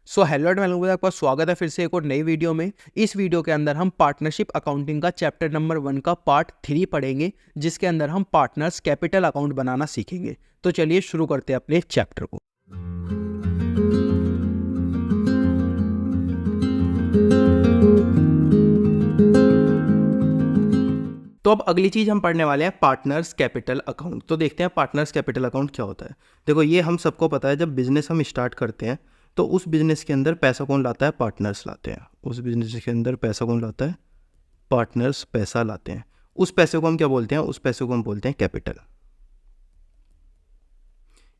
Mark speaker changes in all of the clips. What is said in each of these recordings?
Speaker 1: So hello and welcome, आपका स्वागत है फिर से एक और नई वीडियो में। इस वीडियो के अंदर हम पार्टनरशिप अकाउंटिंग का चैप्टर नंबर 1 का पार्ट 3 पढ़ेंगे, जिसके अंदर हम पार्टनर्स कैपिटल अकाउंट बनाना सीखेंगे। तो चलिए शुरू करते हैं अपने चैप्टर को। तो अब अगली चीज़ हम पढ़ने वाले हैं पार्टनर्स कैपिटल अकाउंट। तो देखते हैं पार्टनर्स कैपिटल अकाउंट क्या होता है। देखो, ये हम सबको पता है, जब बिजनेस हम स्टार्ट करते हैं तो उस बिजनेस के अंदर पैसा कौन लाता है? पार्टनर्स लाते हैं। उस बिजनेस के अंदर पैसा कौन लाता है? पार्टनर्स पैसा लाते हैं। उस पैसे को हम क्या बोलते हैं? उस पैसे को हम बोलते हैं कैपिटल।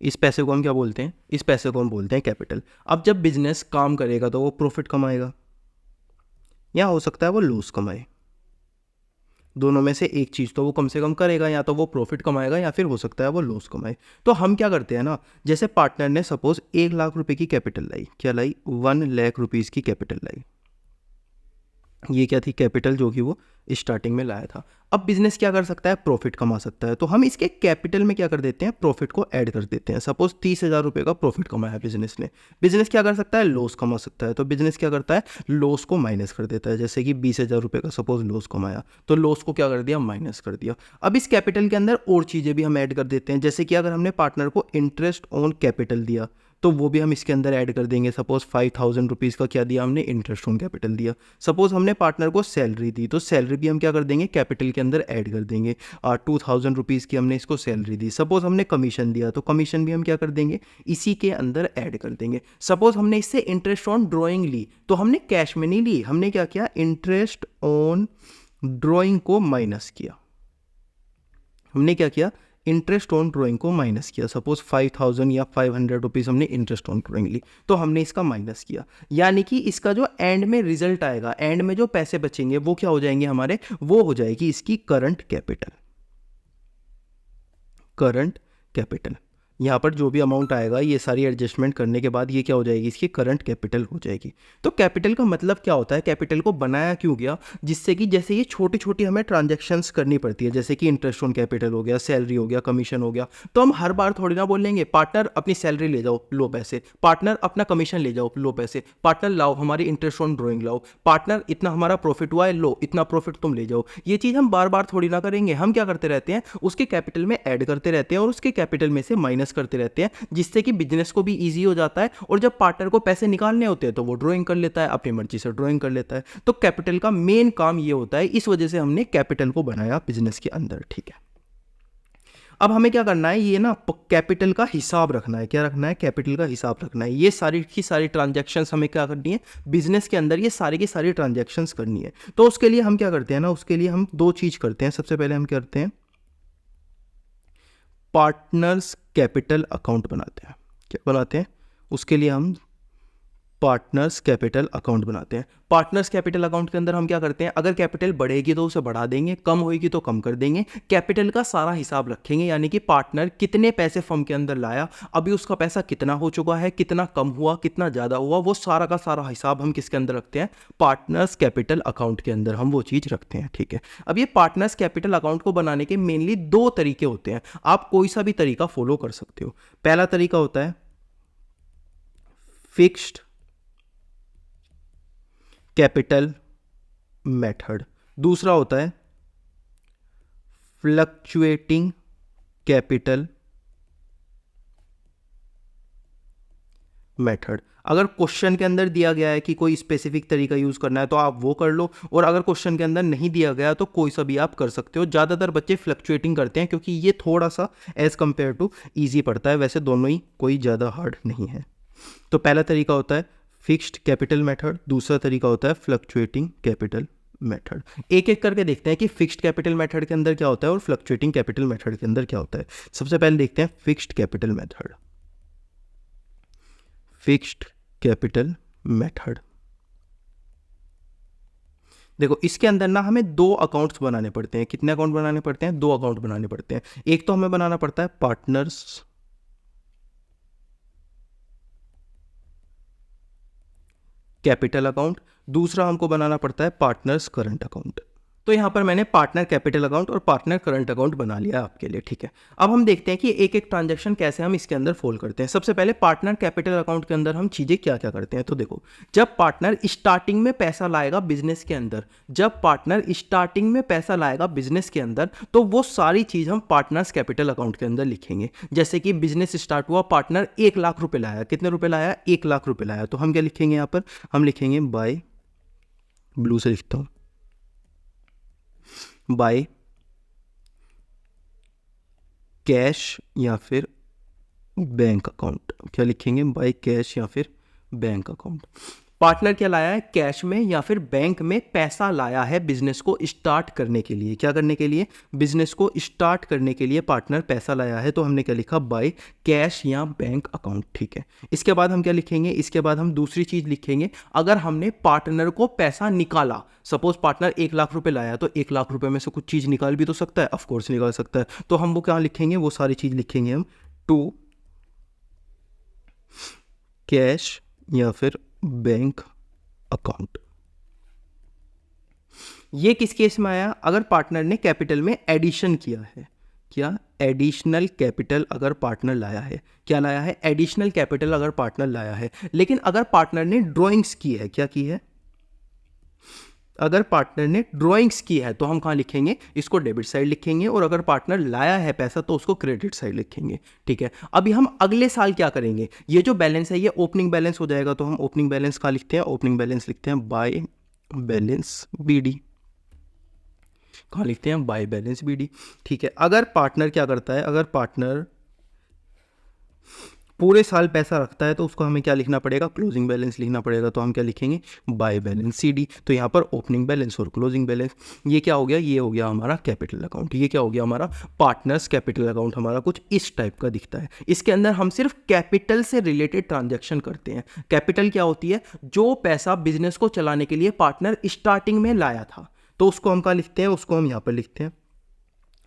Speaker 1: इस पैसे को हम क्या बोलते हैं? इस पैसे को हम बोलते हैं कैपिटल। अब जब बिजनेस काम करेगा तो वो प्रॉफिट कमाएगा या हो सकता है वो लॉस कमाए। दोनों में से एक चीज़ तो वो कम से कम करेगा, या तो वो प्रॉफिट कमाएगा या फिर हो सकता है वो लॉस कमाए। तो हम क्या करते हैं ना, जैसे पार्टनर ने सपोज 1 लाख रुपए की कैपिटल लाई। क्या लाई? 1 लाख रुपीज़ की कैपिटल लाई। ये क्या थी? कैपिटल, जो कि वो स्टार्टिंग में लाया था। अब बिजनेस क्या कर सकता है? प्रॉफिट कमा सकता है। तो हम इसके कैपिटल में क्या कर देते हैं? प्रॉफिट को ऐड कर देते हैं। सपोज 30,000 रुपये का प्रॉफिट कमाया है बिजनेस ने। बिजनेस क्या कर सकता है? लॉस कमा सकता है। तो बिजनेस क्या करता है? लॉस को माइनस कर देता है। जैसे कि 20,000 रुपये का सपोज लॉस कमाया, तो लॉस को क्या कर दिया? माइनस कर दिया। अब इस कैपिटल के अंदर और चीज़ें भी हम ऐड कर देते हैं। जैसे कि अगर हमने पार्टनर को इंटरेस्ट ऑन कैपिटल दिया तो वो भी हम इसके अंदर ऐड कर देंगे। सपोज 5,000 रुपीज़ का क्या दिया हमने? इंटरेस्ट ऑन कैपिटल दिया। सपोज हमने पार्टनर को सैलरी दी, तो सैलरी भी हम क्या कर देंगे? कैपिटल के अंदर ऐड कर देंगे। 2,000 रुपीज़ की हमने इसको सैलरी दी। सपोज हमने कमीशन दिया, तो कमीशन भी हम क्या कर देंगे? इसी के अंदर ऐड कर देंगे। सपोज हमने इससे इंटरेस्ट ऑन ड्रॉइंग ली, तो हमने कैश में नहीं ली, हमने क्या किया? इंटरेस्ट ऑन ड्रॉइंग को माइनस किया। हमने क्या किया? इंटरेस्ट ऑन ड्राइंग को माइनस किया। सपोज 5,000 या 500 रुपीज़ हमने इंटरेस्ट ऑन ड्राइंग ली, तो हमने इसका माइनस किया। यानी कि इसका जो एंड में रिजल्ट आएगा, एंड में जो पैसे बचेंगे, वो क्या हो जाएंगे हमारे? वो हो जाएगी इसकी करंट कैपिटल। Current capital. यहाँ पर जो भी अमाउंट आएगा, ये सारी एडजस्टमेंट करने के बाद ये क्या हो जाएगी? इसकी करंट कैपिटल हो जाएगी। तो कैपिटल का मतलब क्या होता है? कैपिटल को बनाया क्यों गया? जिससे कि जैसे ये छोटी छोटी हमें ट्रांजैक्शंस करनी पड़ती है, जैसे कि इंटरेस्ट ऑन कैपिटल हो गया, सैलरी हो गया, कमीशन हो गया, तो हम हर बार थोड़ी ना बोलेंगे पार्टनर अपनी सैलरी ले जाओ, लो पैसे, पार्टनर अपना कमीशन ले जाओ, लो पैसे, पार्टनर लाओ हमारी इंटरेस्ट ऑन ड्रॉइंग लाओ, पार्टनर इतना हमारा प्रॉफिट हुआ है, लो इतना प्रॉफिट तुम ले जाओ। ये चीज़ हम बार बार थोड़ी ना करेंगे। हम क्या करते रहते हैं? उसके कैपिटल में ऐड करते रहते हैं और उसके कैपिटल में से माइनस करते रहते हैं, जिससे कि बिजनेस को भी ईजी हो जाता है। और जब पार्टनर को पैसे निकालने होते हैं तो वो ड्राइंग कर लेता है, अपनी मर्जी से ड्राइंग कर लेता है। तो कैपिटल का मेन काम ये होता है, इस वजह से हमने कैपिटल को बनाया बिजनेस के अंदर। ठीक है, अब हमें क्या करना है? ये ना कैपिटल का हिसाब रखना है। क्या रखना है? कैपिटल का हिसाब रखना है। ये सारी की सारी ट्रांजैक्शंस हमें क्या करनी है? बिजनेस के अंदर ये सारी की सारी ट्रांजैक्शंस करनी है। तो उसके लिए हम क्या करते हैं ना, उसके लिए हम दो चीज करते हैं। सबसे पहले हम क्या करते हैं? पार्टनर्स कैपिटल अकाउंट बनाते हैं। क्या बनाते हैं? उसके लिए हम पार्टनर्स कैपिटल अकाउंट बनाते हैं। पार्टनर्स कैपिटल अकाउंट के अंदर हम क्या करते हैं? अगर कैपिटल बढ़ेगी तो उसे बढ़ा देंगे, कम होगी तो कम कर देंगे। कैपिटल का सारा हिसाब रखेंगे, यानी कि पार्टनर कितने पैसे फर्म के अंदर लाया, अभी उसका पैसा कितना हो चुका है, कितना कम हुआ, कितना ज़्यादा हुआ, वो सारा का सारा हिसाब हम किसके अंदर रखते हैं? पार्टनर्स कैपिटल अकाउंट के अंदर हम वो चीज़ रखते हैं। ठीक है, अब ये पार्टनर्स कैपिटल अकाउंट को बनाने के मेनली दो तरीके होते हैं। आप कोई सा भी तरीका फॉलो कर सकते हो। पहला तरीका होता है फिक्स्ड कैपिटल मेथड। दूसरा होता है फ्लक्चुएटिंग कैपिटल मेथड। अगर क्वेश्चन के अंदर दिया गया है कि कोई स्पेसिफिक तरीका यूज करना है तो आप वो कर लो, और अगर क्वेश्चन के अंदर नहीं दिया गया तो कोई सा भी आप कर सकते हो। ज़्यादातर बच्चे फ्लक्चुएटिंग करते हैं क्योंकि ये थोड़ा सा एज कंपेयर टू ईजी पड़ता है। वैसे दोनों ही कोई ज़्यादा हार्ड नहीं है। तो पहला तरीका होता है फिक्स्ड कैपिटल मेथड, दूसरा तरीका होता है फ्लक्चुएटिंग कैपिटल मेथड। एक एक करके देखते हैं कि फिक्स्ड कैपिटल मेथड के अंदर क्या होता है और फ्लक्चुएटिंग कैपिटल मेथड के अंदर क्या होता है। सबसे पहले देखते हैं fixed capital method. Fixed capital method, देखो इसके अंदर ना हमें दो अकाउंट्स बनाने पड़ते हैं। कितने अकाउंट बनाने पड़ते हैं? दो अकाउंट बनाने पड़ते हैं। एक तो हमें बनाना पड़ता है पार्टनर्स कैपिटल अकाउंट, दूसरा हमको बनाना पड़ता है पार्टनर्स करंट अकाउंट। तो यहाँ पर मैंने पार्टनर कैपिटल अकाउंट और पार्टनर करंट अकाउंट बना लिया आपके लिए, ठीक है। अब हम देखते हैं कि एक एक ट्रांजैक्शन कैसे हम इसके अंदर फोल्ड करते हैं। सबसे पहले पार्टनर कैपिटल अकाउंट के अंदर हम चीज़ें क्या क्या करते हैं। तो देखो, जब पार्टनर स्टार्टिंग में पैसा लाएगा बिजनेस के अंदर, जब पार्टनर स्टार्टिंग में पैसा लाएगा बिजनेस के अंदर, तो वो सारी चीज़ हम पार्टनर्स कैपिटल अकाउंट के अंदर लिखेंगे। जैसे कि बिजनेस स्टार्ट हुआ, पार्टनर 1 लाख रुपए लाया। कितने रुपए लाया? 1 लाख रुपए लाया। तो हम क्या लिखेंगे यहाँ पर? हम लिखेंगे बाय, ब्लू से लिखता हूँ, बाय कैश या फिर बैंक अकाउंट। क्या लिखेंगे? बाय कैश या फिर बैंक अकाउंट। पार्टनर क्या लाया है? कैश में या फिर बैंक में पैसा लाया है बिजनेस को स्टार्ट करने के लिए। क्या करने के लिए? बिजनेस को स्टार्ट करने के लिए पार्टनर पैसा लाया है। तो हमने क्या लिखा? बाय कैश या बैंक अकाउंट, ठीक है। इसके बाद हम क्या लिखेंगे? इसके बाद हम दूसरी चीज लिखेंगे, अगर हमने पार्टनर को पैसा निकाला, सपोज पार्टनर 1 लाख रुपए लाया, तो 1 लाख रुपए में से कुछ चीज निकाल भी तो सकता है, ऑफकोर्स निकाल सकता है। तो हम वो क्या लिखेंगे? वो सारी चीज लिखेंगे हम टू कैश या फिर बैंक अकाउंट। ये किस केस में आया? अगर पार्टनर ने कैपिटल में एडिशन किया है। क्या? एडिशनल कैपिटल अगर पार्टनर लाया है। क्या लाया है? एडिशनल कैपिटल अगर पार्टनर लाया है। लेकिन अगर पार्टनर ने ड्रॉइंग्स की है, क्या की है? अगर पार्टनर ने ड्रॉइंग्स की है तो हम कहाँ लिखेंगे? इसको डेबिट साइड लिखेंगे। और अगर पार्टनर लाया है पैसा तो उसको क्रेडिट साइड लिखेंगे, ठीक है। अभी हम अगले साल क्या करेंगे? ये जो बैलेंस है ये ओपनिंग बैलेंस हो जाएगा। तो हम ओपनिंग बैलेंस कहाँ लिखते हैं? ओपनिंग बैलेंस लिखते हैं बाय बैलेंस बीडी। कहाँ लिखते हैं? बाय बैलेंस बीडी, ठीक है। अगर पार्टनर क्या करता है? अगर पार्टनर पूरे साल पैसा रखता है तो उसको हमें क्या लिखना पड़ेगा? क्लोजिंग बैलेंस लिखना पड़ेगा। तो हम क्या लिखेंगे? By balance CD. तो यहाँ पर ओपनिंग बैलेंस और क्लोजिंग बैलेंस, ये क्या हो गया? ये हो गया हमारा कैपिटल अकाउंट। ये क्या हो गया? हमारा पार्टनर्स कैपिटल अकाउंट हमारा कुछ इस टाइप का दिखता है। इसके अंदर हम सिर्फ कैपिटल से रिलेटेड ट्रांजेक्शन करते हैं। कैपिटल क्या होती है? जो पैसा बिजनेस को चलाने के लिए पार्टनर स्टार्टिंग में लाया था, तो उसको हम कहाँ लिखते हैं? उसको हम यहाँ पर लिखते हैं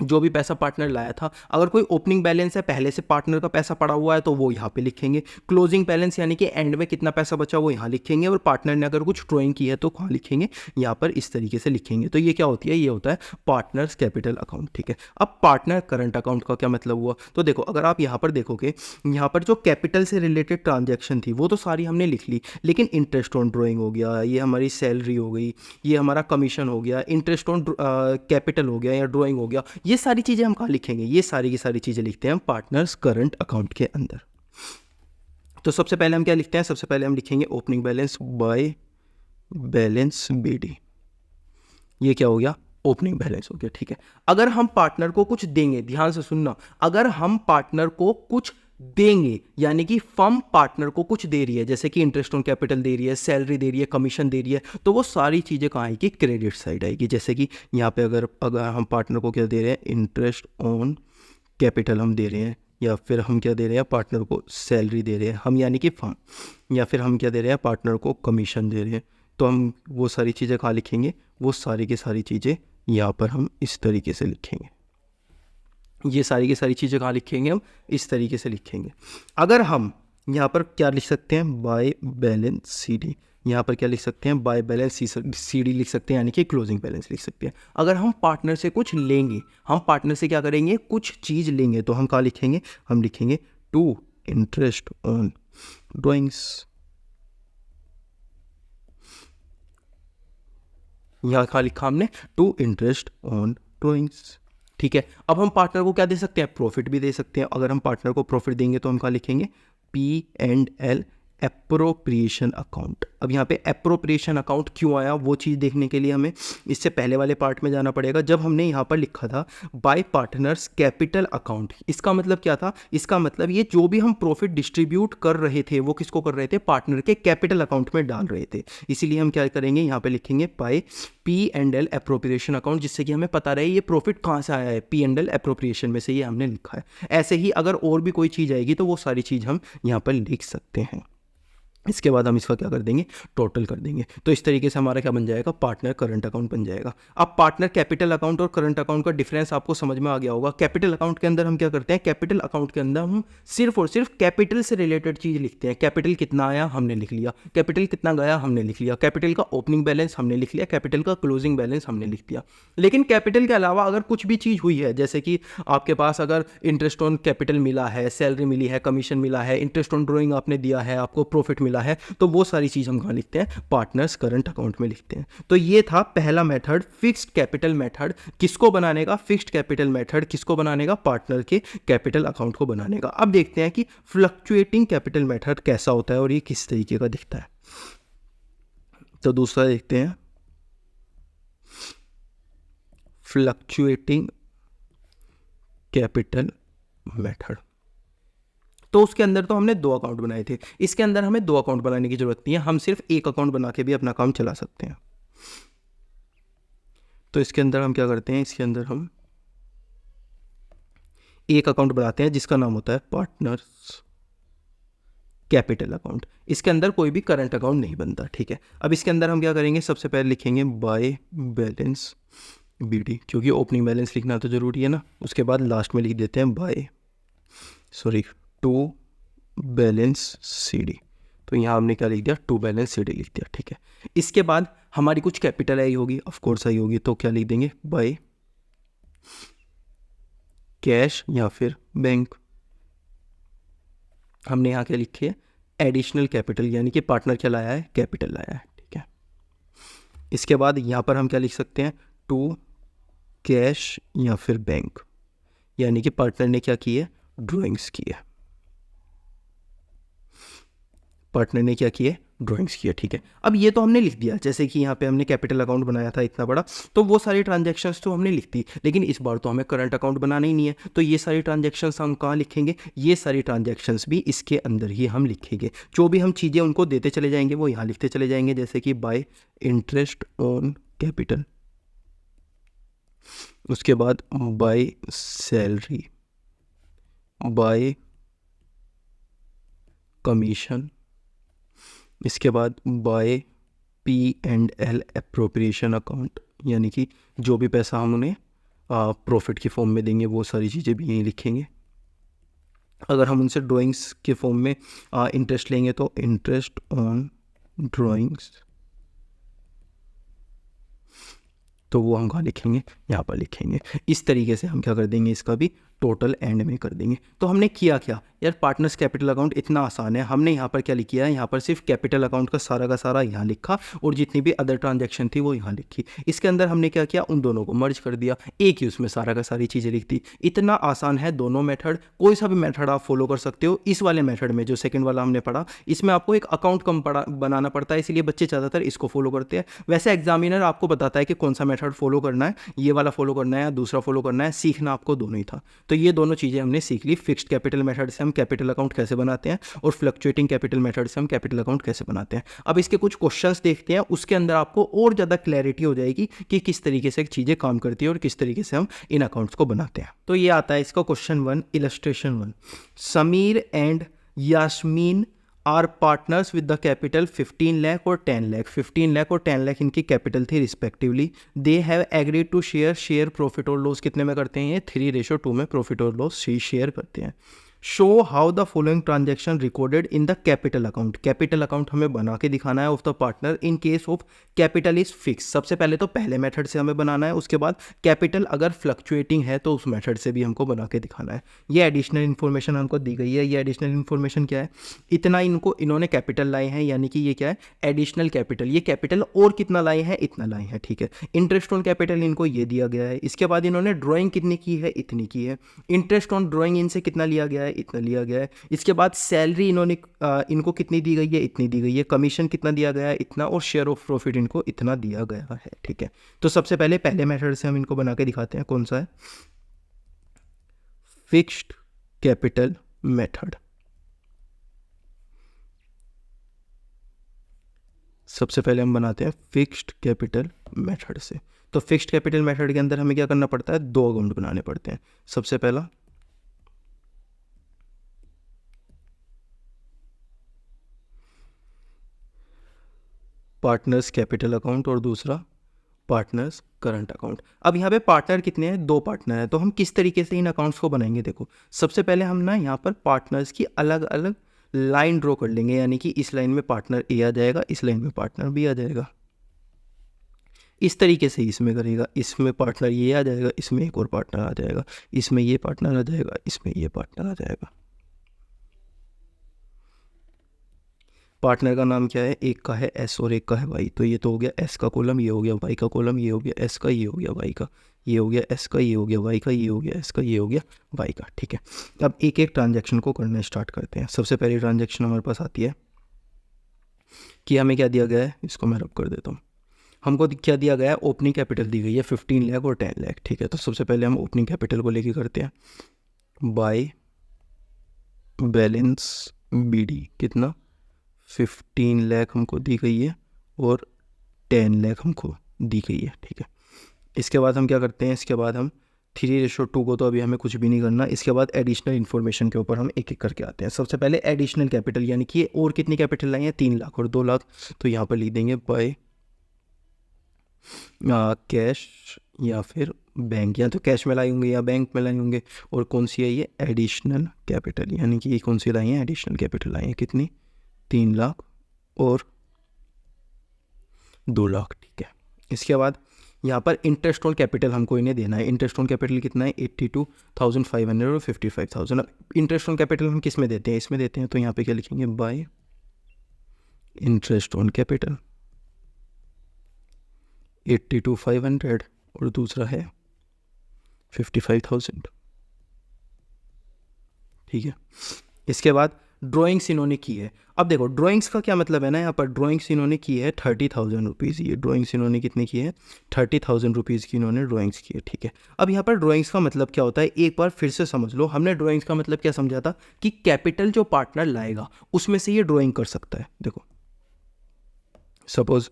Speaker 1: जो भी पैसा पार्टनर लाया था। अगर कोई ओपनिंग बैलेंस है, पहले से पार्टनर का पैसा पड़ा हुआ है, तो वो यहाँ पे लिखेंगे। क्लोजिंग बैलेंस यानी कि एंड में कितना पैसा बचा वो यहाँ लिखेंगे। और पार्टनर ने अगर कुछ ड्रॉइंग की है तो कहाँ लिखेंगे? यहाँ पर इस तरीके से लिखेंगे। तो ये क्या होती है? ये होता है पार्टनर्स कैपिटल अकाउंट, ठीक है। अब पार्टनर करंट अकाउंट का क्या मतलब हुआ? तो देखो, अगर आप यहाँ पर देखोगे, यहाँ पर जो कैपिटल से रिलेटेड ट्रांजेक्शन थी वो तो सारी हमने लिख ली, लेकिन इंटरेस्ट ऑन ड्रॉइंग हो गया, ये हमारी सैलरी हो गई, ये हमारा कमीशन हो गया, इंटरेस्ट ऑन कैपिटल हो गया या ड्रॉइंग हो गया, ये सारी चीज़ें हम कहाँ लिखेंगे? ये सारी की सारी चीज़ें लिखते हैं हम पार्टनर्स करंट अकाउंट के अंदर। तो सबसे पहले हम क्या लिखते हैं? सबसे पहले हम लिखेंगे opening balance by balance B D. ये क्या हो गया? ओपनिंग बैलेंस हो गया, ठीक है। अगर हम पार्टनर को कुछ देंगे, ध्यान से सुनना, अगर हम पार्टनर को कुछ देंगे, यानी कि फर्म पार्टनर को कुछ दे रही है, जैसे कि इंटरेस्ट ऑन कैपिटल दे रही है, सैलरी दे रही है, कमीशन दे रही है, तो वो सारी चीज़ें कहाँ आएगी? क्रेडिट साइड आएगी। जैसे कि यहाँ पे अगर हम पार्टनर को क्या दे रहे हैं? इंटरेस्ट ऑन कैपिटल हम दे रहे हैं, या फिर हम क्या दे रहे हैं? पार्टनर को सैलरी दे रहे हैं हम, यानी कि फर्म, या फिर हम क्या दे रहे हैं? पार्टनर को कमीशन दे रहे हैं। तो हम वो सारी चीज़ें कहाँ लिखेंगे? वो सारी की सारी चीज़ें यहाँ पर हम इस तरीके से लिखेंगे। ये सारी की सारी चीज़ें कहाँ लिखेंगे? हम इस तरीके से लिखेंगे। अगर हम यहाँ पर क्या लिख सकते हैं? By balance C D. यहाँ पर क्या लिख सकते हैं? बाय बैलेंस सी डी लिख सकते हैं, यानी कि क्लोजिंग बैलेंस लिख सकते हैं। अगर हम पार्टनर से कुछ लेंगे, हम पार्टनर से क्या करेंगे? कुछ चीज़ लेंगे, तो हम कहाँ लिखेंगे? हम लिखेंगे टू इंटरेस्ट ऑन ड्रॉइंग्स। यहाँ कहाँ लिखा हमने? टू इंटरेस्ट ऑन ड्रॉइंग्स, ठीक है। अब हम पार्टनर को क्या दे सकते हैं? प्रॉफिट भी दे सकते हैं। अगर हम पार्टनर को प्रॉफिट देंगे तो हम कहाँ लिखेंगे? P&L appropriation account. अब यहाँ पे एप्रोप्रिएशन अकाउंट क्यों आया, वो चीज़ देखने के लिए हमें इससे पहले वाले पार्ट में जाना पड़ेगा। जब हमने यहाँ पर लिखा था बाय पार्टनर्स कैपिटल अकाउंट, इसका मतलब क्या था? इसका मतलब ये जो भी हम प्रॉफिट डिस्ट्रीब्यूट कर रहे थे वो किसको कर रहे थे? पार्टनर के कैपिटल अकाउंट में डाल रहे थे। इसीलिए हम क्या करेंगे? यहाँ पे लिखेंगे बाय P&L एप्रोप्रिएशन अकाउंट, जिससे कि हमें पता रहे ये प्रॉफिट कहाँ से आया है। P&L एप्रोप्रिएशन में से ये हमने लिखा है। ऐसे ही अगर और भी कोई चीज़ आएगी तो वो सारी चीज़ हम यहाँ पर लिख सकते हैं। इसके बाद हम इसका क्या कर देंगे, टोटल कर देंगे। तो इस तरीके से हमारा क्या बन जाएगा, पार्टनर करंट अकाउंट बन जाएगा। अब पार्टनर कैपिटल अकाउंट और करंट अकाउंट का डिफरेंस आपको समझ में आ गया होगा। कैपिटल अकाउंट के अंदर हम क्या करते हैं, कैपिटल अकाउंट के अंदर हम सिर्फ और सिर्फ कैपिटल से रिलेटेड चीज़ लिखते हैं। कैपिटल कितना आया हमने लिख लिया, कैपिटल कितना गया हमने लिख लिया, कैपिटल का ओपनिंग बैलेंस हमने लिख लिया, कैपिटल का क्लोजिंग बैलेंस हमने लिख दिया। लेकिन कैपिटल के अलावा अगर कुछ भी चीज़ हुई है, जैसे कि आपके पास अगर इंटरेस्ट ऑन कैपिटल मिला है, सैलरी मिली है, कमीशन मिला है, इंटरेस्ट ऑन ड्रॉइंग आपने दिया है, आपको प्रॉफिट मिला है, तो वो सारी चीज़ हम कहाँ लिखते हैं, पार्टनर्स करंट अकाउंट में लिखते हैं। तो ये था पहला मेथड, फिक्स्ड कैपिटल मेथड। किसको बनाने का, फिक्स्ड कैपिटल मेथड किसको बनाने का, पार्टनर के कैपिटल अकाउंट को बनाने का। अब देखते हैं कि फ्लक्चुएटिंग कैपिटल मेथड कैसा होता है और ये किस तरीके का दिखता है। तो दूसरा देखते हैं, फ्लक्चुएटिंग कैपिटल मेथड। तो उसके अंदर तो हमने 2 अकाउंट बनाए थे, इसके अंदर हमें 2 अकाउंट बनाने की जरूरत नहीं है, हम सिर्फ एक अकाउंट बना के भी अपना काम चला सकते हैं। तो इसके अंदर हम क्या करते हैं, इसके अंदर हम एक अकाउंट बनाते हैं जिसका नाम होता है पार्टनर्स कैपिटल अकाउंट। इसके अंदर कोई भी करंट अकाउंट नहीं बनता, ठीक है। अब इसके अंदर हम क्या करेंगे, सबसे पहले लिखेंगे बाय बैलेंस बीडी, क्योंकि ओपनिंग बैलेंस लिखना तो जरूरी है ना। उसके बाद लास्ट में लिख देते हैं टू बैलेंस सीडी। तो यहाँ हमने क्या लिख दिया, टू बैलेंस सीडी लिख दिया, ठीक है। इसके बाद हमारी कुछ कैपिटल आई होगी, ऑफ कोर्स आई होगी, तो क्या लिख देंगे, बाय कैश या फिर बैंक। हमने यहाँ क्या लिखी है, एडिशनल कैपिटल, यानी कि पार्टनर क्या लाया है, कैपिटल लाया है, ठीक है। इसके बाद यहाँ पर हम क्या लिख सकते हैं, टू कैश या फिर बैंक, यानी कि पार्टनर ने क्या की है, ड्राइंग्स की है, पार्टनर ने क्या किया, ड्राइंग्स किया, ठीक है। अब ये तो हमने लिख दिया, जैसे कि यहाँ पे हमने कैपिटल अकाउंट बनाया था इतना बड़ा, तो वो सारी ट्रांजैक्शंस तो हमने लिख दी। लेकिन इस बार तो हमें करंट अकाउंट बनाना ही नहीं है, तो ये सारी ट्रांजैक्शंस हम कहाँ लिखेंगे, ये सारी ट्रांजैक्शंस भी इसके अंदर ही हम लिखेंगे। जो भी हम चीज़ें उनको देते चले जाएंगे वो यहाँ लिखते चले जाएंगे, जैसे कि बाय इंटरेस्ट ऑन कैपिटल, उसके बाद बाय सैलरी, बाय कमीशन, इसके बाद बाय P&L अप्रोप्रिएशन अकाउंट, यानी कि जो भी पैसा हम उन्हें प्रॉफिट की फॉर्म में देंगे वो सारी चीज़ें भी यहीं लिखेंगे। अगर हम उनसे ड्राइंग्स के फॉर्म में इंटरेस्ट लेंगे तो इंटरेस्ट ऑन ड्राइंग्स, तो वो हम कहाँ लिखेंगे, यहाँ पर लिखेंगे। इस तरीके से हम क्या कर देंगे, इसका भी टोटल एंड में कर देंगे। तो हमने किया क्या यार, पार्टनर्स कैपिटल अकाउंट इतना आसान है। हमने यहाँ पर क्या लिखा है, यहाँ पर सिर्फ कैपिटल अकाउंट का सारा यहाँ लिखा और जितनी भी अदर ट्रांजैक्शन थी वो यहाँ लिखी। इसके अंदर हमने क्या किया, उन दोनों को मर्ज कर दिया, एक ही उसमें सारी चीज़ें लिख दी। इतना आसान है दोनों मेथड, कोई सा भी मेथड आप फॉलो कर सकते हो। इस वाले मेथड में जो सेकंड वाला हमने पढ़ा, इसमें आपको एक अकाउंट कम बनाना पड़ता है, इसलिए बच्चे ज़्यादातर इसको फॉलो करते हैं। वैसे एग्जामिनर आपको बताता है कि कौन सा मेथड फॉलो करना है, ये वाला फॉलो करना है या दूसरा फॉलो करना है, सीखना आपको दोनों ही था। तो ये दोनों चीज़ें हमने सीख ली। फिक्स्ड कैपिटल मेथड से हम कैपिटल अकाउंट कैसे बनाते हैं और फ्लक्चुएटिंग कैपिटल मेथड से हम कैपिटल अकाउंट कैसे बनाते हैं। अब इसके कुछ क्वेश्चंस देखते हैं, उसके अंदर आपको और ज़्यादा क्लैरिटी हो जाएगी कि किस तरीके से चीज़ें काम करती है और किस तरीके से हम इन अकाउंट्स को बनाते हैं। तो ये आता है इसका question 1, illustration 1। Sameer and Yasmeen are partners with the capital 15 lakh और 10 लाख। 15 लाख और 10 लाख इनकी कैपिटल थी respectively. They have agreed to share profit और लॉस कितने में करते हैं, ये 3:2 में प्रॉफिट और लॉस शेयर करते हैं। Show how the following transaction recorded in the capital account. Capital account हमें बना के दिखाना है of the partner in case of capital is fix. सबसे पहले तो पहले मेथड से हमें बनाना है, उसके बाद कैपिटल अगर फ्लक्चुएटिंग है तो उस मेथड से भी हमको बना के दिखाना है। ये एडिशनल इन्फॉर्मेशन हमको दी गई है। ये एडिशनल इन्फॉर्मेशन क्या है, इतना इन्होंने कैपिटल लाए हैं, यानी कि ये क्या है, एडिशनल कैपिटल। ये कैपिटल और कितना लाए हैं, इतना लाए हैं, ठीक है। इंटरेस्ट ऑन कैपिटल इनको ये दिया गया है। इसके बाद इन्होंने ड्राइंग कितनी की है, इतनी की है। इंटरेस्ट ऑन ड्राइंग इनसे कितना लिया गया है, इतना लिया गया है। इसके बाद सैलरी इन्होंने इनको कितनी दी गई है, इतनी दी गई है। कमीशन कितना दिया गया है, इतना। और शेयर ऑफ प्रॉफिट इनको इतना दिया गया है, ठीक है। तो सबसे पहले मेथड से हम इनको बना के दिखाते हैं। कौन सा है, फिक्स्ड कैपिटल मेथड। सबसे पहले हम बनाते हैं फिक्स्ड कैपिटल मेथड से। तो फिक्स्ड कैपिटल मेथड के अंदर हमें क्या करना पड़ता है, 2 अकाउंट बनाने पड़ते हैं। सबसे पहला पार्टनर्स कैपिटल अकाउंट और दूसरा पार्टनर्स करंट अकाउंट। अब यहाँ पे पार्टनर कितने हैं, 2 पार्टनर हैं, तो हम किस तरीके से इन अकाउंट्स को बनाएंगे। देखो सबसे पहले हम ना यहाँ पर पार्टनर्स की अलग अलग लाइन ड्रॉ कर लेंगे, यानी कि इस लाइन में पार्टनर ए आ जाएगा, इस लाइन में पार्टनर बी आ जाएगा। इस तरीके से इसमें करेगा, इसमें पार्टनर ये आ जाएगा, इसमें एक और पार्टनर आ जाएगा, इसमें ये पार्टनर आ जाएगा, इसमें ये पार्टनर आ जाएगा। पार्टनर का नाम क्या है, एक का है एस और एक का है वाई, तो ये तो हो गया एस का कॉलम, ये हो गया वाई का कॉलम, ये हो गया एस का, ये हो गया वाई का, ये हो गया एस का, ये हो गया वाई का, ये हो गया एस का, ये हो गया वाई का। ठीक है, अब एक एक ट्रांजैक्शन को करना स्टार्ट करते हैं। सबसे पहली ट्रांजैक्शन हमारे पास आती है कि हमें क्या दिया गया है, इसको मैं रब कर देता हूँ। हमको क्या दिया गया है, ओपनिंग कैपिटल दी गई है 15 लाख और 10 लाख। ठीक है, तो सबसे पहले हम ओपनिंग कैपिटल को लेके करते हैं, बाय बैलेंस बीडी कितना 15 लाख हमको दी गई है और 10 लाख हमको दी गई है। ठीक है, इसके बाद हम क्या करते हैं, इसके बाद हम 3:2 को तो अभी हमें कुछ भी नहीं करना। इसके बाद एडिशनल इन्फॉर्मेशन के ऊपर हम एक एक करके आते हैं। सबसे पहले एडिशनल कैपिटल, यानी कि और कितनी कैपिटल लाई है, 3 लाख और 2 लाख, तो यहाँ पर लिख देंगे बाय कैश या फिर बैंक, या तो कैश में लाई होंगे या बैंक में लाई होंगे। और कौन सी है ये एडिशनल कैपिटल, यानी कि ये कौन सी लाई है, एडिशनल कैपिटल लाई है कितनी 3 लाख और 2 लाख। ठीक है, इसके बाद यहाँ पर इंटरेस्ट ऑन कैपिटल हमको इन्हें देना है। इंटरेस्ट ऑन कैपिटल कितना है 82,500 और 55,000। अब इंटरेस्ट ऑन कैपिटल हम किस में देते हैं, इसमें देते हैं, तो यहाँ पे क्या लिखेंगे बाय इंटरेस्ट ऑन कैपिटल 82,500 और दूसरा है 55,000। ठीक है, इसके बाद ड्राइंग्स इन्होंने की है। अब देखो ड्राइंग्स का क्या मतलब है ना, यहाँ पर ड्राइंग्स इन्होंने की है 30,000 रुपीज़। ये ड्राइंग्स इन्होंने कितनी की है 30,000 रुपीज़ की इन्होंने ड्राइंग्स की है। ठीक है, अब यहाँ पर ड्राइंग्स का मतलब क्या होता है, एक बार फिर से समझ लो। हमने ड्राइंग्स का मतलब क्या समझा था कि कैपिटल जो पार्टनर लाएगा उसमें से ये ड्राइंग कर सकता है। देखो सपोज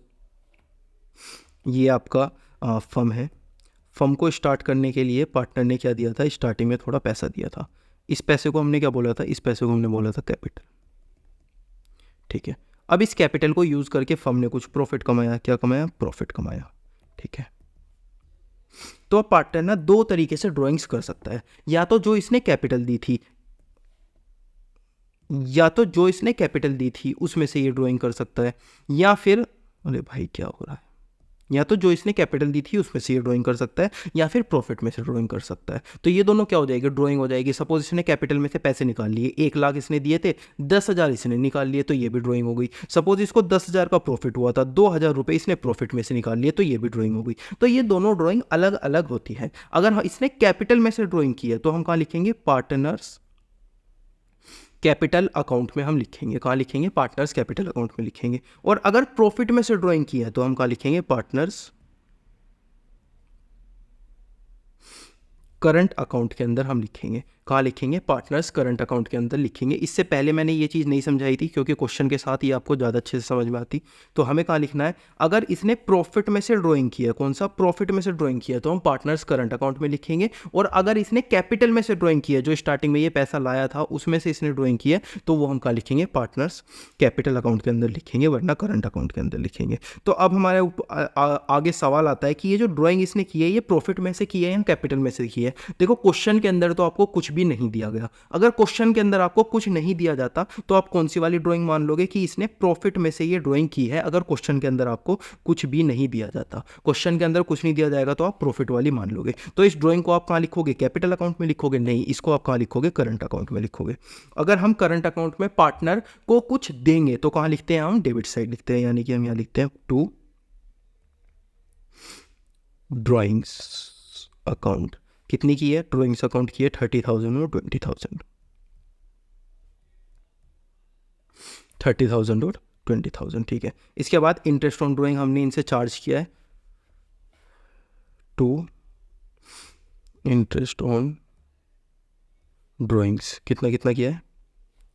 Speaker 1: ये आपका फर्म है, फर्म को स्टार्ट करने के लिए पार्टनर ने क्या दिया था, स्टार्टिंग में थोड़ा पैसा दिया था। इस पैसे को हमने क्या बोला था, इस पैसे को हमने बोला था कैपिटल। ठीक है, अब इस कैपिटल को यूज़ करके फर्म ने कुछ प्रॉफिट कमाया, क्या कमाया, प्रॉफिट कमाया। ठीक है, तो अब पार्टनर ना 2 तरीके से ड्राइंग्स कर सकता है, या तो जो इसने कैपिटल दी थी, या तो जो इसने कैपिटल दी थी उसमें से ये ड्राइंग कर सकता है, या फिर अरे भाई क्या हो रहा है, या तो जो इसने कैपिटल दी थी उसमें से ये ड्राइंग कर सकता है, या फिर प्रॉफिट में से ड्राइंग कर सकता है। तो ये दोनों क्या हो जाएगी, ड्राइंग हो जाएगी। सपोज इसने कैपिटल में से पैसे निकाल लिए, 1 लाख इसने दिए थे, 10,000 इसने निकाल लिए, तो ये भी ड्राइंग हो गई। सपोज इसको 10,000 का प्रॉफिट हुआ था, 2,000 रुपये इसने प्रॉफिट में से निकाल लिए, तो ये भी ड्राइंग हो गई। तो ये दोनों ड्राइंग अलग अलग होती है। अगर इसने कैपिटल में से ड्राइंग की है तो हम कहाँ लिखेंगे, पार्टनर्स कैपिटल अकाउंट में हम लिखेंगे। कहाँ लिखेंगे, पार्टनर्स कैपिटल अकाउंट में लिखेंगे। और अगर प्रॉफिट में से ड्राइंग की है तो हम कहाँ लिखेंगे, पार्टनर्स करंट अकाउंट के अंदर हम लिखेंगे। कहाँ लिखेंगे, पार्टनर्स करंट अकाउंट के अंदर लिखेंगे। इससे पहले मैंने ये चीज़ नहीं समझाई थी क्योंकि क्वेश्चन के साथ ये आपको ज़्यादा अच्छे से समझ में आती। तो हमें कहाँ लिखना है, अगर इसने प्रॉफिट में से ड्राइंग किया, कौन सा, प्रॉफिट में से ड्राइंग किया, तो हम पार्टनर्स करंट अकाउंट में लिखेंगे। और अगर इसने कैपिटल में से ड्राइंग किया, जो स्टार्टिंग में ये पैसा लाया था उसमें से इसने ड्राइंग किया, तो वो हम कहाँ लिखेंगे, पार्टनर्स कैपिटल अकाउंट के अंदर लिखेंगे, वरना करंट अकाउंट के अंदर लिखेंगे। तो अब हमारे आगे सवाल आता है कि ये जो ड्राइंग इसने की है ये प्रॉफिट में से की है या कैपिटल में से की है। देखो क्वेश्चन के अंदर तो आपको कुछ भी नहीं दिया गया। अगर क्वेश्चन के अंदर आपको कुछ नहीं दिया जाता तो आप कौन सी वाली ड्राइंग मान लोगे कि इसने प्रॉफिट में से ये ड्राइंग की है। अगर क्वेश्चन के अंदर आपको कुछ भी नहीं दिया जाता, क्वेश्चन के अंदर कुछ नहीं दिया जाएगा तो आप प्रॉफिट वाली मान लोगे। तो इस ड्राइंग को आप कहाँ लिखोगे, कैपिटल अकाउंट में लिखोगे, नहीं, इसको आप कहाँ लिखोगे, करंट अकाउंट में लिखोगे। अगर हम करंट अकाउंट में पार्टनर को कुछ देंगे तो कहाँ लिखते हैं, हम डेबिट साइड लिखते हैं, यानी कि हम यहाँ लिखते हैं टू ड्राइंग्स अकाउंट। कितनी की है, ड्राइंग्स अकाउंट की है 30,000 और 20,000, 30,000 और 20,000। ठीक है, इसके बाद इंटरेस्ट ऑन ड्राइंग हमने इनसे चार्ज किया है टू इंटरेस्ट ऑन ड्राइंग्स, कितना कितना किया है,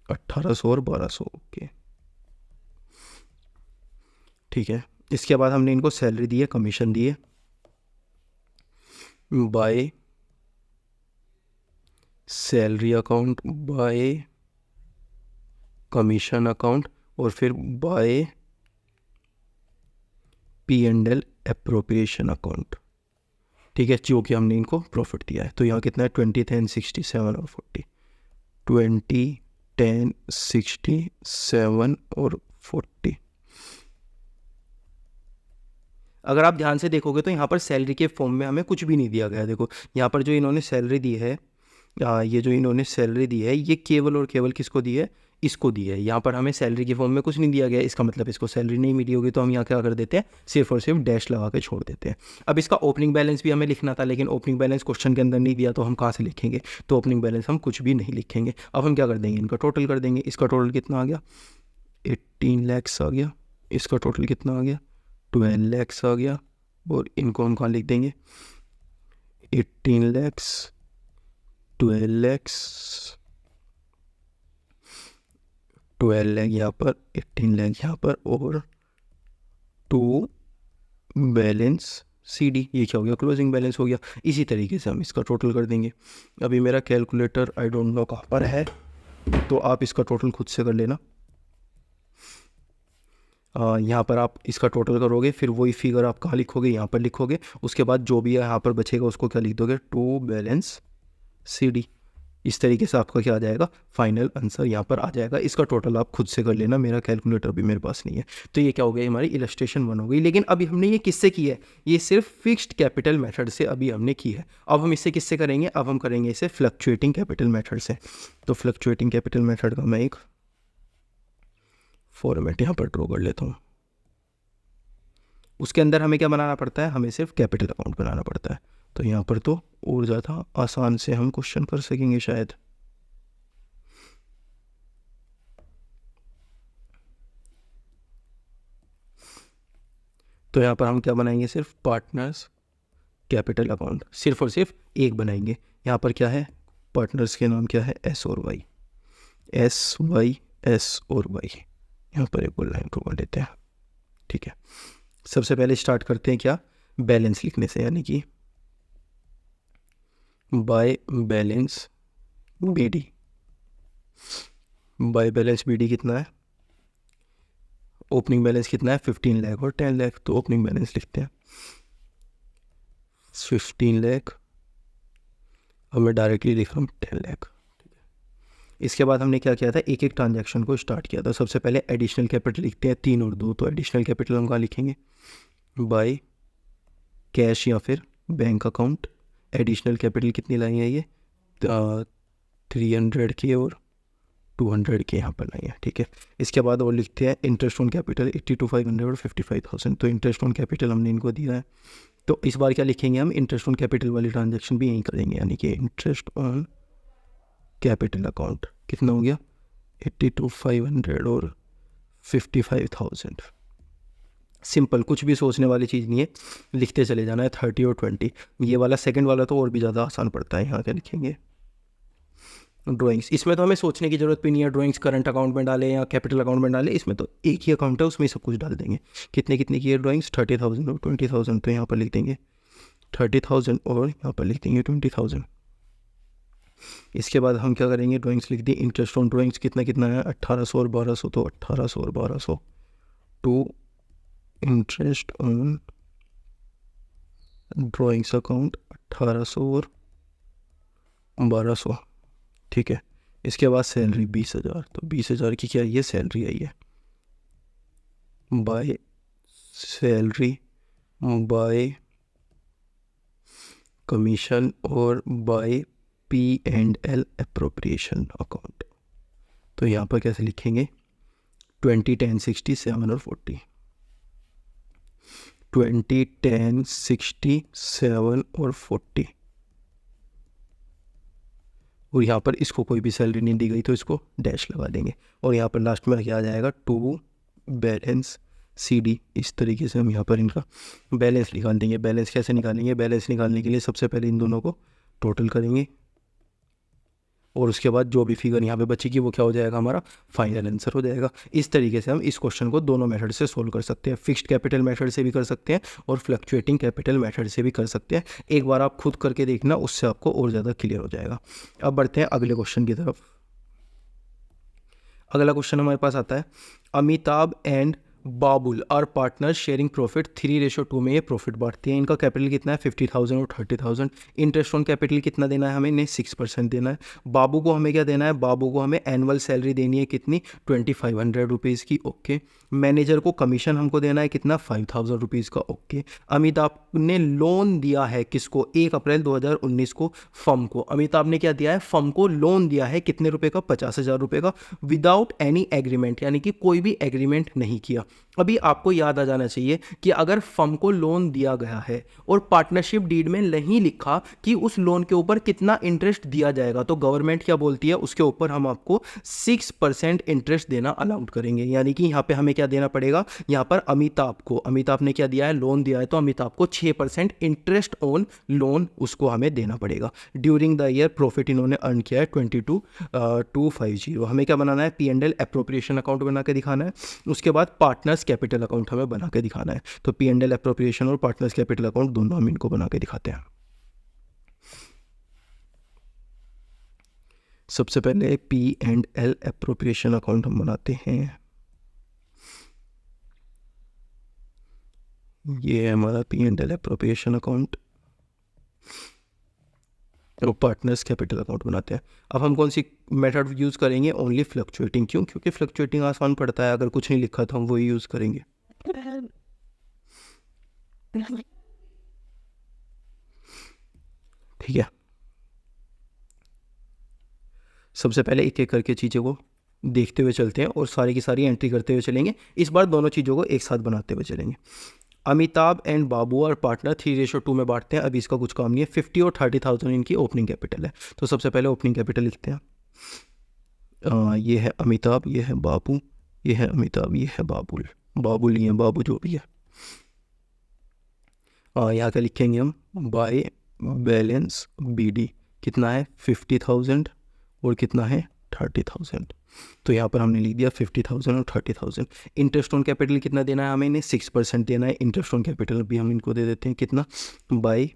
Speaker 1: 1,800 और 1,200। ओके, ठीक है, इसके बाद हमने इनको सैलरी दी है, कमीशन दी है, by salary account, bye commission account, और फिर बाय P&L अप्रोप्रिएशन अकाउंट, ठीक है, जो कि हमने इनको प्रॉफिट दिया है। तो यहाँ कितना है 20, 10, 60, 7 और 40, 20, 10, 60, 7 और 40। अगर आप ध्यान से देखोगे तो यहाँ पर सैलरी के फॉर्म में हमें कुछ भी नहीं दिया गया है। देखो यहाँ पर जो इन्होंने सैलरी दी है, ये जो इन्होंने सैलरी दी है ये केवल और केवल किसको दी है, इसको दी है। यहाँ पर हमें सैलरी के फॉर्म में कुछ नहीं दिया गया, इसका मतलब इसको सैलरी नहीं मिली होगी, तो हम यहाँ क्या कर देते हैं, सिर्फ और सिर्फ डैश लगा के छोड़ देते हैं। अब इसका ओपनिंग बैलेंस भी हमें लिखना था, लेकिन ओपनिंग बैलेंस क्वेश्चन के अंदर नहीं दिया, तो हम कहाँ से लिखेंगे, तो ओपनिंग बैलेंस हम कुछ भी नहीं लिखेंगे। अब हम क्या कर देंगे, इनका टोटल कर देंगे। इसका टोटल कितना आ गया, 18 lakhs आ गया। इसका टोटल कितना आ गया, 12 lakhs आ गया। और इनको हम कहाँ लिख देंगे, 18 lakhs, 12 lakhs, 12 lakh यहाँ पर, 18 lakh यहाँ पर, और 2 बैलेंस CD, ये क्या हो गया, क्लोजिंग बैलेंस हो गया। इसी तरीके से हम इसका टोटल कर देंगे। अभी मेरा कैलकुलेटर आई डोंट नो कहाँ पर है, तो आप इसका टोटल खुद से कर लेना। यहाँ पर आप इसका टोटल करोगे, फिर वही फिगर आप कहाँ लिखोगे, यहाँ पर लिखोगे। उसके बाद जो भी यहाँ पर बचेगा उसको क्या लिख दोगे, 2 बैलेंस CD। इस तरीके से आपका क्या आ जाएगा, फाइनल आंसर यहाँ पर आ जाएगा। इसका टोटल आप खुद से कर लेना, मेरा कैलकुलेटर भी मेरे पास नहीं है। तो ये क्या हो गया, हमारी इलस्ट्रेशन 1 हो गई। लेकिन अभी हमने ये किससे की है, ये सिर्फ फिक्स्ड कैपिटल मेथड से अभी हमने की है। अब हम इससे किससे करेंगे, अब हम करेंगे इसे फ्लक्चुएटिंग कैपिटल मेथड से। तो फ्लक्चुएटिंग कैपिटल मेथड का मैं एक फॉर्मेट यहाँ पर ड्रॉ कर लेता हूँ। उसके अंदर हमें क्या बनाना पड़ता है, हमें सिर्फ कैपिटल अकाउंट बनाना पड़ता है। तो यहाँ पर तो और ज़्यादा आसान से हम क्वेश्चन कर सकेंगे शायद। तो यहाँ पर हम क्या बनाएंगे, सिर्फ पार्टनर्स कैपिटल अकाउंट, सिर्फ और सिर्फ एक बनाएंगे। यहाँ पर क्या है, पार्टनर्स के नाम क्या है, S और Y, SY, S और Y। यहाँ पर एक और लाइन ड्रॉ कर लेते हैं, ठीक है। सबसे पहले स्टार्ट करते हैं क्या, बैलेंस लिखने से, यानी कि by balance BD। By balance BD कितना है, ओपनिंग बैलेंस कितना है, 15 लाख और 10 लाख। तो ओपनिंग बैलेंस लिखते हैं 15 लाख, और मैं डायरेक्टली लिख रहा हूँ 10 लाख। इसके बाद हमने क्या किया था, एक एक ट्रांजैक्शन को स्टार्ट किया था। सबसे पहले एडिशनल कैपिटल लिखते हैं, 3 और 2। तो एडिशनल कैपिटल हम कहाँ लिखेंगे, बाय कैश या फिर बैंक अकाउंट। एडिशनल कैपिटल कितनी लाई है, ये 300 के और 200 के यहाँ पर लाई है, ठीक है। इसके बाद और लिखते हैं इंटरेस्ट ऑन कैपिटल, 82,500 और 55,000। तो इंटरेस्ट ऑन कैपिटल हमने इनको दिया है। तो इस बार क्या लिखेंगे हम, इंटरेस्ट ऑन कैपिटल वाली ट्रांजैक्शन भी यहीं करेंगे, यानी कि इंटरेस्ट ऑन कैपिटल अकाउंट कितना हो गया, 82,500 और 55,000। सिंपल, कुछ भी सोचने वाली चीज़ नहीं है, लिखते चले जाना है 30 और 20। ये वाला सेकंड वाला तो और भी ज़्यादा आसान पड़ता है। यहाँ क्या लिखेंगे, ड्राइंग्स। इसमें तो हमें सोचने की ज़रूरत भी नहीं है, ड्राइंग्स करंट अकाउंट में डालें या कैपिटल अकाउंट में डालें, इसमें तो एक ही अकाउंट है, उसमें ही सब कुछ डाल देंगे। कितने कितने की है ड्राइंग्स, 30,000 और 20,000। तो यहाँ पर लिख देंगे 30,000 और यहाँ पर लिख देंगे 20,000। इसके बाद हम क्या करेंगे, ड्राइंग्स लिख दी। इंटरेस्ट ऑन ड्राइंग्स कितना कितना है, 1,800 और 1,200। तो 1,800 और 1,200 to interest on drawings account 1,800 और 1,200, ठीक है। इसके बाद सैलरी 20,000। तो 20,000 की क्या ये सैलरी आई है, बाय सैलरी, बाय कमीशन और बाय P&L अप्रोप्रिएशन अकाउंट। तो यहाँ पर कैसे लिखेंगे, 20, 10, 60, 7 और 40। 20, 10, 60, 7 और 40। और यहाँ पर इसको कोई भी सैलरी नहीं दी गई तो इसको डैश लगा देंगे। और यहाँ पर लास्ट में क्या आ जाएगा, 2 बैलेंस CD। इस तरीके से हम यहाँ पर इनका बैलेंस निकाल देंगे। बैलेंस कैसे निकालेंगे, बैलेंस निकालने के लिए सबसे पहले इन दोनों को टोटल करेंगे, और उसके बाद जो भी फिगर यहाँ पे बचेगी वो क्या हो जाएगा, हमारा फाइनल आंसर हो जाएगा। इस तरीके से हम इस क्वेश्चन को दोनों मेथड से सोल्व कर सकते हैं। फिक्स्ड कैपिटल मेथड से भी कर सकते हैं और फ्लक्चुएटिंग कैपिटल मेथड से भी कर सकते हैं। एक बार आप खुद करके देखना, उससे आपको और ज़्यादा क्लियर हो जाएगा। अब बढ़ते हैं अगले क्वेश्चन की तरफ। अगला क्वेश्चन हमारे पास आता है, अमिताभ एंड बाबुल और पार्टनर शेयरिंग प्रॉफिट 3:2 में ये प्रॉफिट बांटते हैं। इनका कैपिटल कितना है 50,000 और 30,000। इंटरेस्ट ऑन कैपिटल कितना देना है हमें, इन्हें 6% देना है। बाबू को हमें क्या देना है, बाबू को हमें एनुअल सैलरी देनी है कितनी, 2500 रुपीज़ की। ओके। मैनेजर को कमीशन हमको देना है कितना, 5000 रुपीज़ का। ओके। अमिताभ ने लोन दिया है किसको, 1 अप्रैल 2019 को फर्म को। अमिताभ ने क्या दिया है, फर्म को लोन दिया है कितने रुपए का, 50,000 रुपये का, विदाउट एनी एग्रीमेंट, यानी कि कोई भी एग्रीमेंट नहीं किया। अभी आपको याद आ जाना चाहिए कि अगर फर्म को लोन दिया गया है और पार्टनरशिप डीड में नहीं लिखा कि उस लोन के ऊपर कितना इंटरेस्ट दिया जाएगा, तो गवर्नमेंट क्या बोलती है, उसके ऊपर हम आपको 6% इंटरेस्ट देना अलाउड करेंगे। यानी कि यहाँ पे हमें क्या देना पड़ेगा, यहाँ पर अमिताभ ने क्या दिया है, लोन दिया है, तो अमिताभ को 6% इंटरेस्ट ऑन लोन उसको हमें देना पड़ेगा। ड्यूरिंग द ईयर प्रॉफिट इन्होंने अर्न किया है 22,250। हमें क्या बनाना है, P&L एप्रोप्रिएशन अकाउंट बना के दिखाना है। उसके बाद पार्टनर्स कैपिटल अकाउंट हमें बना के दिखाना है। तो P&L एप्रोप्रिएशन और पार्टनर्स कैपिटल अकाउंट दोनों हम इनको बना के दिखाते हैं। सबसे पहले P&L एप्रोप्रिएशन अकाउंट हम बनाते हैं। ये है हमारा P&L एप्रोप्रिएशन अकाउंट और पार्टनर्स कैपिटल अकाउंट बनाते हैं। अब हम कौन सी मेथड यूज़ करेंगे, ओनली फ्लक्चुएटिंग। क्यों, क्योंकि फ्लक्चुएटिंग आसान पड़ता है, अगर कुछ नहीं लिखा तो हम वही यूज़ करेंगे। ठीक है। सबसे पहले एक एक करके चीज़ों को देखते हुए चलते हैं और सारी की सारी एंट्री करते हुए चलेंगे। इस बार दोनों चीज़ों को एक साथ बनाते हुए चलेंगे। अमिताभ एंड बाबू और पार्टनर 3:2 में बांटते हैं। अभी इसका कुछ काम नहीं है। 50 और 30,000 इनकी ओपनिंग कैपिटल है। तो सबसे पहले ओपनिंग कैपिटल लिखते हैं। ये है अमिताभ, ये है बाबू, ये है अमिताभ, ये है बाबुल, बाबुल ये है, बाबू जो भी है। यहाँ क्या लिखेंगे हम, बाय बैलेंस BD कितना है 50,000 और कितना है 30,000। तो यहाँ पर हमने लिख दिया 50,000 और 30,000। इंटरेस्ट ऑन कैपिटल कितना देना है हमें, इन्हें 6% देना है। इंटरेस्ट ऑन कैपिटल भी हम इनको दे देते हैं कितना, बाय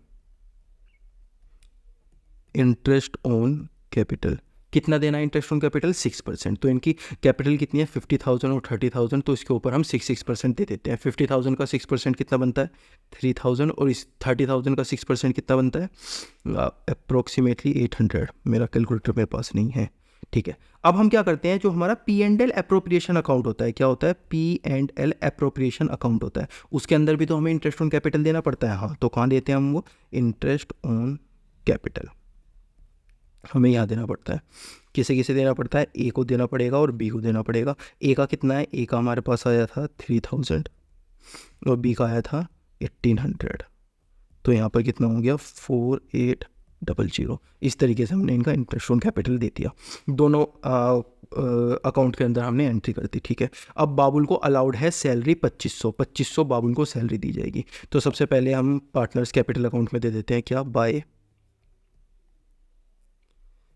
Speaker 1: इंटरेस्ट ऑन कैपिटल कितना देना है, इंटरेस्ट ऑन कैपिटल 6%। तो इनकी कैपिटल कितनी है 50,000 और 30,000, तो इसके ऊपर हम 6% दे देते हैं। 50,000 का 6% कितना बनता है 3,000 और इस 30,000 का 6% कितना बनता है अप्रोक्सीमेटली 800। मेरा कैलकुलेटर मेरे पास नहीं है। ठीक है। अब हम क्या करते हैं, जो हमारा P&L एप्रोप्रिएशन अकाउंट होता है, क्या होता है P&L एप्रोप्रिएशन अकाउंट होता है, उसके अंदर भी तो हमें इंटरेस्ट ऑन कैपिटल देना पड़ता है। हाँ, तो कहाँ देते हैं हम वो, इंटरेस्ट ऑन कैपिटल हमें यहाँ देना पड़ता है। किसे किसे देना पड़ता है, A को देना पड़ेगा और B को देना पड़ेगा। A का कितना है, A का हमारे पास आया था 3,000 और B का आया था 1,800। तो यहाँ पर कितना हो गया 4,800। इस तरीके से हमने इनका इंटरेस्ट ऑन कैपिटल दे दिया। दोनों अकाउंट के अंदर हमने एंट्री कर दी। ठीक है। अब बाबुल को अलाउड है सैलरी 2500 बाबुल को सैलरी दी जाएगी। तो सबसे पहले हम पार्टनर्स कैपिटल अकाउंट में दे देते हैं क्या, बाय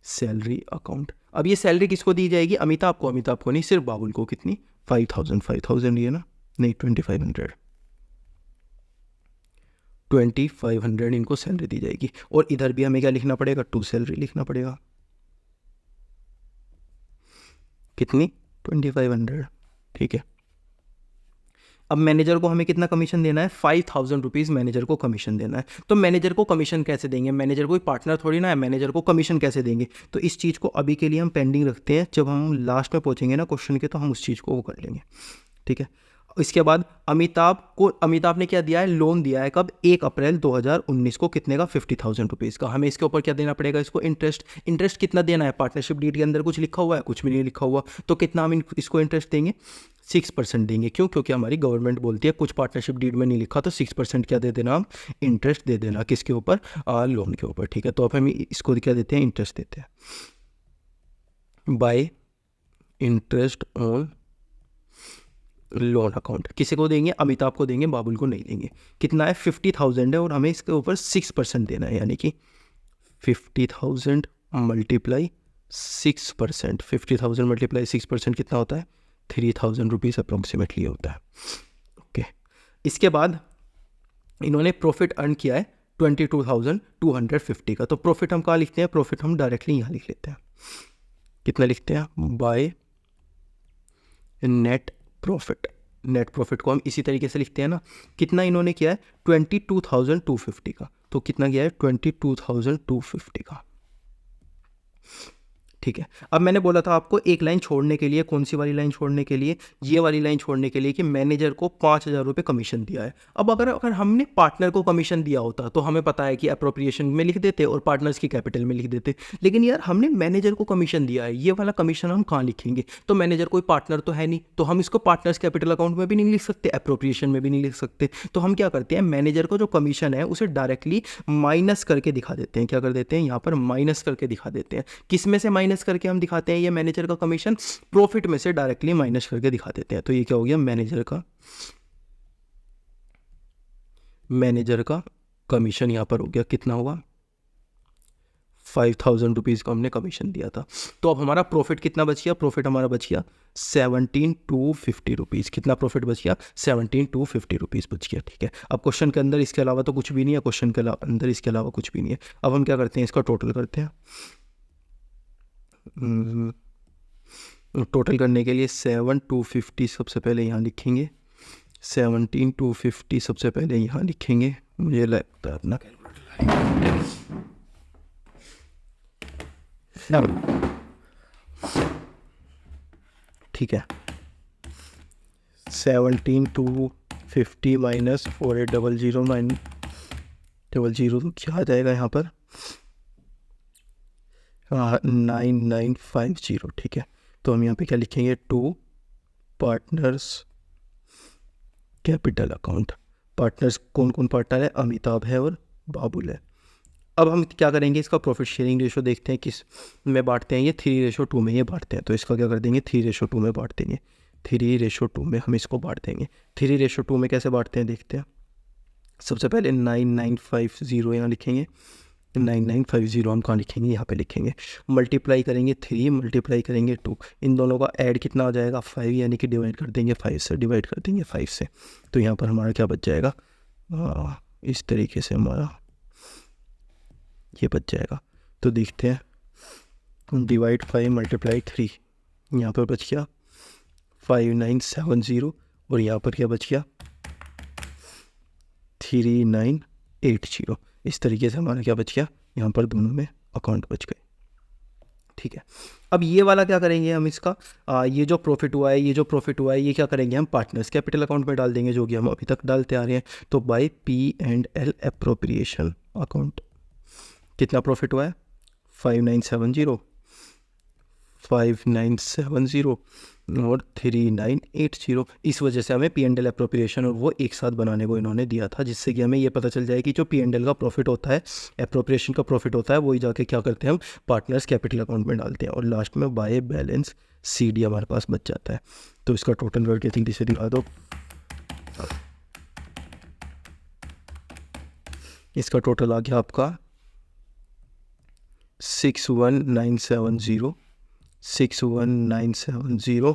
Speaker 1: सैलरी अकाउंट। अब ये सैलरी किसको दी जाएगी, अमिताभ को नहीं, सिर्फ बाबुल को। कितनी 5,000 ये ना, नहीं 2,500 इनको सैलरी दी जाएगी। और इधर भी हमें क्या लिखना पड़ेगा, टू सैलरी लिखना पड़ेगा। कितनी 2,500। ठीक है। अब मैनेजर को हमें कितना कमीशन देना है, 5,000 रुपीज़ मैनेजर को कमीशन देना है। तो मैनेजर को कमीशन कैसे देंगे, मैनेजर कोई पार्टनर थोड़ी ना है, मैनेजर को कमीशन कैसे देंगे। तो इस चीज़ को अभी के लिए हम पेंडिंग रखते हैं, जब हम लास्ट में पहुँचेंगे ना क्वेश्चन के, तो हम उस चीज़ को वो कर लेंगे। ठीक है। इसके बाद अमिताभ ने क्या दिया है, लोन दिया है कब, 1 अप्रैल 2019 को, कितने का 50,000 रुपीज़ का। हमें इसके ऊपर क्या देना पड़ेगा, इसको इंटरेस्ट कितना देना है, पार्टनरशिप डीड के अंदर कुछ लिखा हुआ है, कुछ भी नहीं लिखा हुआ। तो कितना हम इसको इंटरेस्ट देंगे, 6% देंगे। क्यों, क्योंकि हमारी गवर्नमेंट बोलती है कुछ पार्टनरशिप डीड में नहीं लिखा तो 6% क्या दे देना, हम इंटरेस्ट दे देना। किसके ऊपर, लोन के ऊपर। ठीक है। तो अब हम इसको क्या देते हैं, इंटरेस्ट देते हैं, bye interest on loan account. किसी को देंगे, अमिताभ को देंगे, बाबुल को नहीं देंगे। कितना है 50,000 है और हमें इसके ऊपर 6% देना है, यानी कि 50,000 मल्टीप्लाई 6%। 50,000 मल्टीप्लाई 6% कितना होता है, 3,000 रुपीज़ अप्रोक्सीमेटली होता है। ओके। इसके बाद इन्होंने प्रॉफिट अर्न किया है 22,250 का। तो प्रॉफिट हम कहाँ लिखते हैं, प्रॉफिट हम डायरेक्टली यहाँ लिख लेते हैं। कितना लिखते हैं, by net profit. Net profit को हम इसी तरीके से लिखते हैं ना। कितना इन्होंने किया है 22,250 का, तो कितना किया है 22,250 का। ठीक है, अब मैंने बोला था आपको एक लाइन छोड़ने के लिए, कौन सी वाली लाइन छोड़ने के लिए, ये वाली लाइन छोड़ने के लिए कि मैनेजर को 5,000 रुपये कमीशन दिया है। अब अगर हमने पार्टनर को कमीशन दिया होता तो हमें पता है कि अप्रोप्रिएशन में लिख देते और पार्टनर्स की कैपिटल में लिख देते, लेकिन यार हमने मैनेजर को कमीशन दिया है, ये वाला कमीशन हम कहाँ लिखेंगे, तो मैनेजर कोई पार्टनर तो है नहीं, तो हम इसको पार्टनर्स कैपिटल अकाउंट में भी नहीं लिख सकते, अप्रोप्रिएशन में भी नहीं लिख सकते। तो हम क्या करते हैं, मैनेजर को जो कमीशन है उसे डायरेक्टली माइनस करके दिखा देते हैं। क्या कर देते हैं, यहाँ पर माइनस करके दिखा देते हैं। किस में से माइनस करके हम दिखाते हैं, ये मैनेजर का कमीशन प्रॉफिट में से डायरेक्टली माइनस करके दिखा देते हैं। तो ये क्या हो गया, मैनेजर का कमीशन यहाँ पर हो गया, कितना हुआ 5,000 रुपीज़ का हमने कमीशन दिया था। तो अब हमारा प्रॉफिट कितना बच गया, प्रॉफिट हमारा बच गया 17,250 रुपीज़। कितना प्रॉफिट बच गया, 17,250 रुपीज़ बच गया। ठीक है, अब क्वेश्चन के अंदर इसके अलावा तो कुछ भी नहीं है, क्वेश्चन के अंदर इसके अलावा कुछ भी नहीं है। अब हम क्या करते हैं, इसका टोटल करते हैं। टोटल करने के लिए 7,250 सबसे पहले यहाँ लिखेंगे, 17,250 सबसे पहले यहाँ लिखेंगे। मुझे लगता है अपना ठीक है, 17,250 माइनस 4800 तो क्या आ जाएगा यहाँ पर 9950। ठीक है, तो हम यहाँ पे क्या लिखेंगे, to partners capital account. Partners कौन कौन पार्टनर है, अमिताभ है और बाबुल है। अब हम क्या करेंगे, इसका प्रॉफिट शेयरिंग रेशो देखते हैं किस में बांटते हैं, ये 3:2 में ये बांटते हैं। तो इसका क्या कर देंगे, 3:2 में बांट देंगे, 3:2 में हम इसको बांट देंगे। 3:2 में कैसे बांटते हैं देखते हैं। सबसे पहले 9950 यहाँ लिखेंगे, 9950 हम कहाँ लिखेंगे, यहाँ पे लिखेंगे। मल्टीप्लाई करेंगे 3, मल्टीप्लाई करेंगे 2, इन दोनों का ऐड कितना हो जाएगा 5, यानी कि डिवाइड कर देंगे 5 से, डिवाइड कर देंगे 5 से। तो यहाँ पर हमारा क्या बच जाएगा, इस तरीके से हमारा ये बच जाएगा। तो देखते हैं, डिवाइड 5 मल्टीप्लाई 3, यहाँ पर बच गया 5970 और यहाँ पर क्या बच गया 3980। इस तरीके से हमारा क्या बच गया, यहाँ पर दोनों में अकाउंट बच गए। ठीक है, अब ये वाला क्या करेंगे हम, इसका ये जो प्रॉफिट हुआ है, ये क्या करेंगे हम पार्टनर्स कैपिटल अकाउंट में डाल देंगे, जो कि हम अभी तक डालते आ रहे हैं। तो बाय P&L एप्रोप्रिएशन अकाउंट कितना प्रॉफिट हुआ है 5970 और 3980। इस वजह से हमें P&L एप्रोप्रिएशन और वो एक साथ बनाने को इन्होंने दिया था, जिससे कि हमें ये पता चल जाए कि जो P&L का प्रॉफिट होता है, एप्रोप्रिएशन का प्रॉफिट होता है, वही जाके क्या करते हैं हम पार्टनर्स कैपिटल अकाउंट में डालते हैं और लास्ट में बाय बैलेंस CD हमारे पास बच जाता है। तो इसका टोटल वर्क थिंक इसे दिखा दो, इसका टोटल आ गया आपका 61970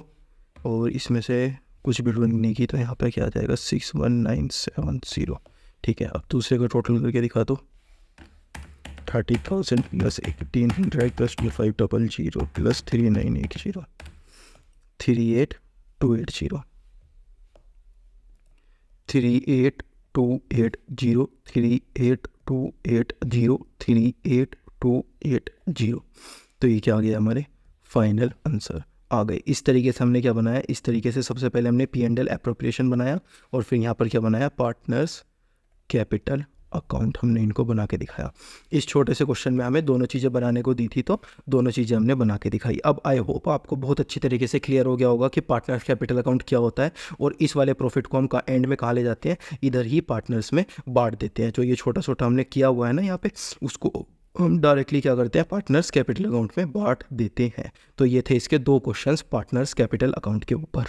Speaker 1: और इसमें से कुछ भी ड्राइंग नहीं की, तो यहाँ पे क्या आ जाएगा 61970। ठीक है, अब दूसरे का टोटल करके दिखा दो, 30,000 प्लस 1,800 प्लस 2500 प्लस 3980 38280 38280। तो ये क्या आ गया, हमारे फाइनल आंसर आ गए। इस तरीके से हमने क्या बनाया, इस तरीके से सबसे पहले हमने P&L एप्रोप्रिएशन बनाया और फिर यहाँ पर क्या बनाया, पार्टनर्स कैपिटल अकाउंट हमने इनको बना के दिखाया। इस छोटे से क्वेश्चन में हमें दोनों चीज़ें बनाने को दी थी, तो दोनों चीज़ें हमने बना के दिखाई। अब आई होप आपको बहुत अच्छी तरीके से क्लियर हो गया होगा कि पार्टनर्स कैपिटल अकाउंट क्या होता है और इस वाले प्रॉफिट को हम एंड में कहाँ ले जाते हैं, इधर ही पार्टनर्स में बांट देते हैं। जो ये छोटा छोटा हमने किया हुआ है ना यहाँ पे, उसको हम डायरेक्टली क्या करते हैं, पार्टनर्स कैपिटल अकाउंट में बांट देते हैं। तो ये थे इसके 2 क्वेश्चंस पार्टनर्स कैपिटल अकाउंट के ऊपर।